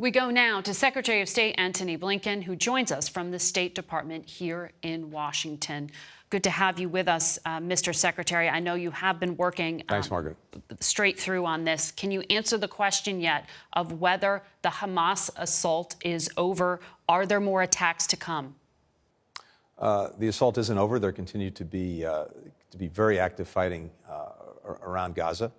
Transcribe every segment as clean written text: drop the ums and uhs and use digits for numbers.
We go now to Secretary of State Antony Blinken, who joins us from the State Department here in Washington. Good to have you with us, Mr. Secretary. I know you have been working Thanks, Margaret. Straight through on this. Can you answer the question yet of whether the Hamas assault is over? Are there more attacks to come? The assault isn't over. There continue to be very active fighting around Gaza.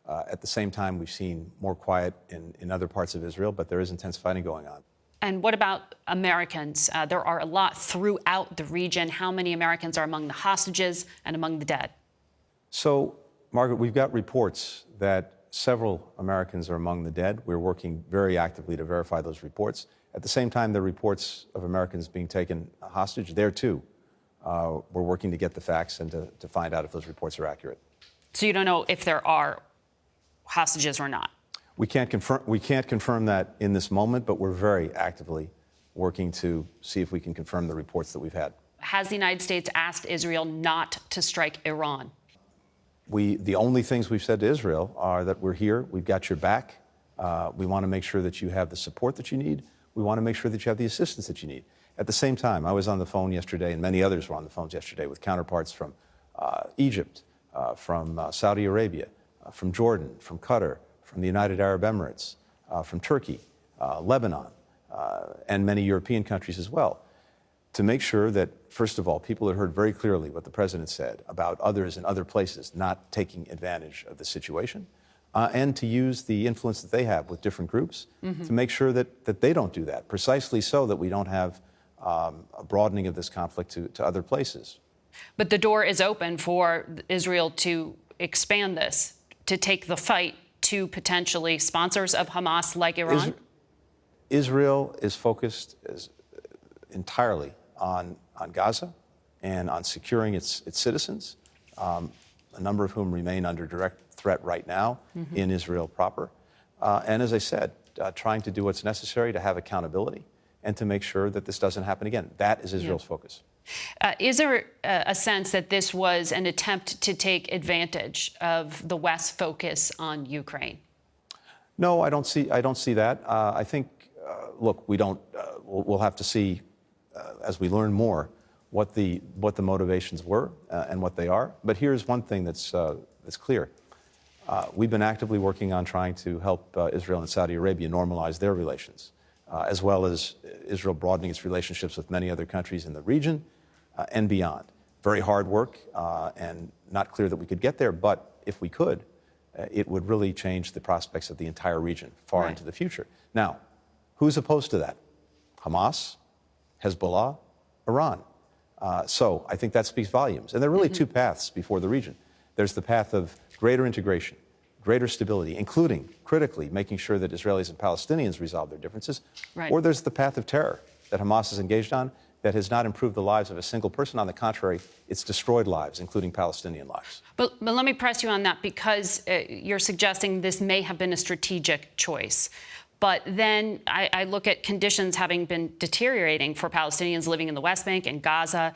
At the same time, we've seen more quiet in other parts of Israel, but there is intense fighting going on. And what about Americans? There are a lot throughout the region. How many Americans are among the hostages and among the dead? So, Margaret, we've got reports that several Americans are among the dead. We're working very actively to verify those reports. At the same time, there are reports of Americans being taken hostage. There, too, we're working to get the facts and to find out if those reports are accurate. So you don't know if there are hostages or not? We can't confirm that in this moment, but we're very actively working to see if we can confirm the reports that we've had. Has the United States asked Israel not to strike Iran? The only things we've said to Israel are that we're here, we've got your back. We want to make sure that you have the support that you need. We want to make sure that you have the assistance that you need. At the same time, I was on the phone yesterday, and many others were on the phones yesterday with counterparts from Egypt, from Saudi Arabia, from Jordan, from Qatar, from the United Arab Emirates, from Turkey, Lebanon, and many European countries as well, to make sure that, first of all, people had heard very clearly what the president said about others in other places not taking advantage of the situation, and to use the influence that they have with different groups to make sure that they don't do that, precisely so that we don't have a broadening of this conflict to other places. But the door is open for Israel to expand this, to take the fight to potentially sponsors of Hamas like Iran? Israel is focused entirely on Gaza and on securing its citizens, a number of whom remain under direct threat right now in Israel proper. And as I said, trying to do what's necessary to have accountability and to make sure that this doesn't happen again. That is Israel's focus. Is there a sense that this was an attempt to take advantage of the West's focus on Ukraine? No, I don't see that. I think, look, we'll have to see as we learn more what the motivations were and what they are. But here's one thing that's clear. We've been actively working on trying to help Israel and Saudi Arabia normalize their relations, as well as Israel broadening its relationships with many other countries in the region and beyond. Very hard work and not clear that we could get there, but if we could, it would really change the prospects of the entire region far into the future. Now, who's opposed to that? Hamas, Hezbollah, Iran. So I think that speaks volumes. And there are really two paths before the region. There's the path of greater integration, greater stability, including, critically, making sure that Israelis and Palestinians resolve their differences. Or there's the path of terror that Hamas is engaged on that has not improved the lives of a single person. On the contrary, it's destroyed lives, including Palestinian lives. But let me press you on that, because you're suggesting this may have been a strategic choice. But then I look at conditions having been deteriorating for Palestinians living in the West Bank and Gaza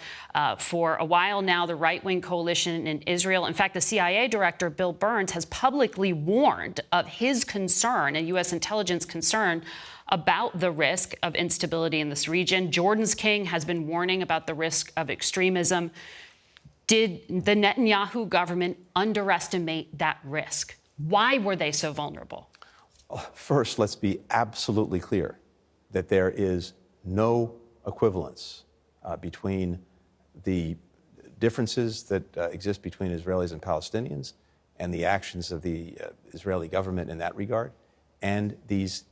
for a while now, the right-wing coalition in Israel. In fact, the CIA director, Bill Burns, has publicly warned of his concern and U.S. intelligence concern about the risk of instability in this region. Jordan's king has been warning about the risk of extremism. Did the Netanyahu government underestimate that risk? Why were they so vulnerable? First, let's be absolutely clear that there is no equivalence between the differences that exist between Israelis and Palestinians and the actions of the Israeli government in that regard, and these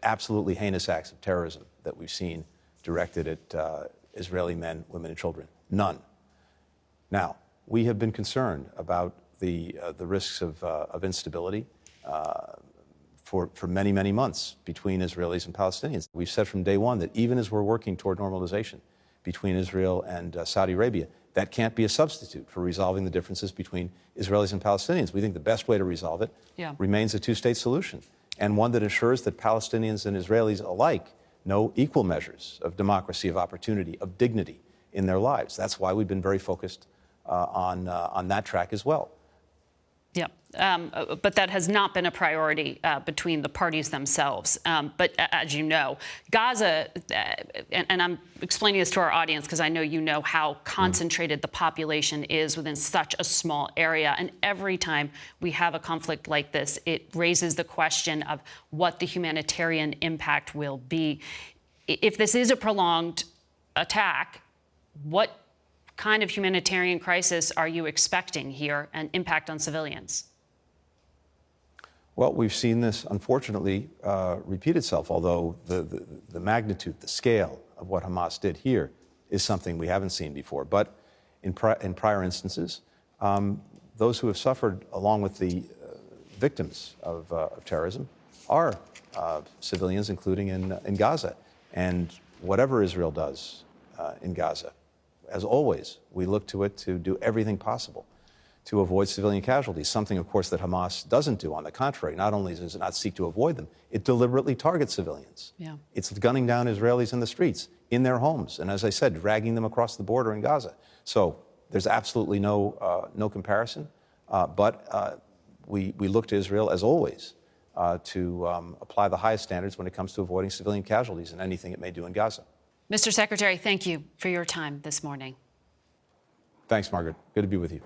absolutely heinous acts of terrorism that we've seen directed at Israeli men, women, and children. None. Now, we have been concerned about the risks of instability for many, many months between Israelis and Palestinians. We've said from day one that even as we're working toward normalization between Israel and Saudi Arabia, that can't be a substitute for resolving the differences between Israelis and Palestinians. We think the best way to resolve it remains a two-state solution, and one that ensures that Palestinians and Israelis alike know equal measures of democracy, of opportunity, of dignity in their lives. That's why we've been very focused on that track as well. Yeah, but that has not been a priority between the parties themselves. But as you know, Gaza, and I'm explaining this to our audience because I know you know how concentrated the population is within such a small area. And every time we have a conflict like this, it raises the question of what the humanitarian impact will be. If this is a prolonged attack, what kind of humanitarian crisis are you expecting here and impact on civilians? Well, we've seen this, unfortunately, repeat itself, although the magnitude, the scale of what Hamas did here is something we haven't seen before. But in prior instances, those who have suffered, along with the victims of terrorism, are civilians, including in Gaza. And whatever Israel does in Gaza, as always, we look to it to do everything possible to avoid civilian casualties, something, of course, that Hamas doesn't do. On the contrary, not only does it not seek to avoid them, it deliberately targets civilians. Yeah. It's gunning down Israelis in the streets, in their homes, and as I said, dragging them across the border in Gaza. So there's absolutely no comparison, but we look to Israel, as always, to apply the highest standards when it comes to avoiding civilian casualties in anything it may do in Gaza. Mr. Secretary, thank you for your time this morning. Thanks, Margaret. Good to be with you.